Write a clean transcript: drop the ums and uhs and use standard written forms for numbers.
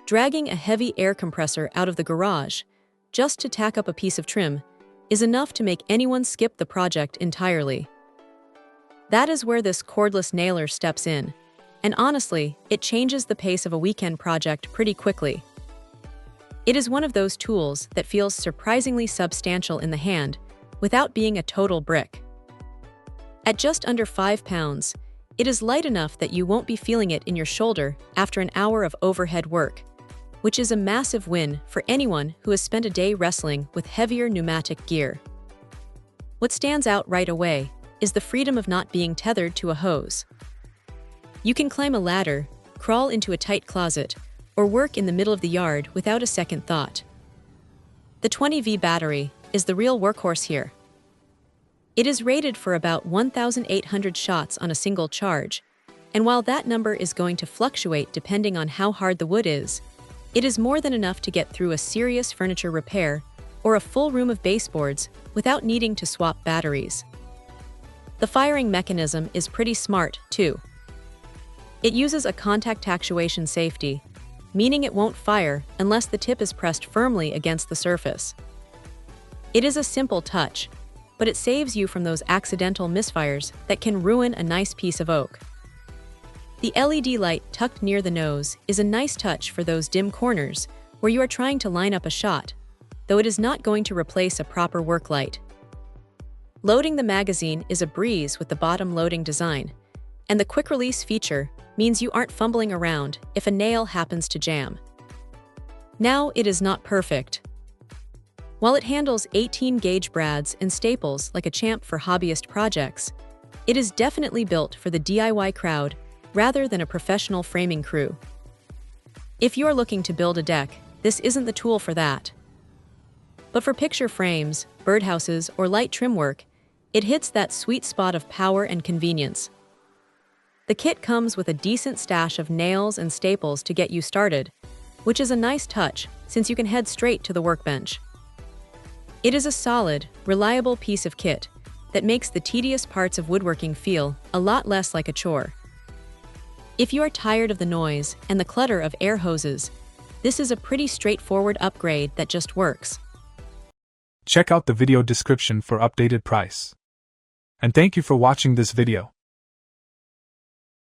Dragging a heavy air compressor out of the garage, just to tack up a piece of trim, is enough to make anyone skip the project entirely. That is where this cordless nailer steps in, and honestly, it changes the pace of a weekend project pretty quickly. It is one of those tools that feels surprisingly substantial in the hand, without being a total brick. At just under 5 pounds, it is light enough that you won't be feeling it in your shoulder after an hour of overhead work, which is a massive win for anyone who has spent a day wrestling with heavier pneumatic gear. What stands out right away is the freedom of not being tethered to a hose. You can climb a ladder, crawl into a tight closet, or work in the middle of the yard without a second thought. The 20V battery is the real workhorse here. It is rated for about 1,800 shots on a single charge, and while that number is going to fluctuate depending on how hard the wood is, it is more than enough to get through a serious furniture repair or a full room of baseboards without needing to swap batteries. The firing mechanism is pretty smart, too. It uses a contact actuation safety, meaning it won't fire unless the tip is pressed firmly against the surface. It is a simple touch, but it saves you from those accidental misfires that can ruin a nice piece of oak. The LED light tucked near the nose is a nice touch for those dim corners where you are trying to line up a shot, though it is not going to replace a proper work light. Loading the magazine is a breeze with the bottom loading design, and the quick release feature means you aren't fumbling around if a nail happens to jam. Now, it is not perfect. While it handles 18-gauge brads and staples like a champ for hobbyist projects, it is definitely built for the DIY crowd rather than a professional framing crew. If you are looking to build a deck, this isn't the tool for that. But for picture frames, birdhouses, or light trim work, it hits that sweet spot of power and convenience. The kit comes with a decent stash of nails and staples to get you started, which is a nice touch since you can head straight to the workbench. It is a solid, reliable piece of kit that makes the tedious parts of woodworking feel a lot less like a chore. If you are tired of the noise and the clutter of air hoses, this is a pretty straightforward upgrade that just works. Check out the video description for updated price. And thank you for watching this video.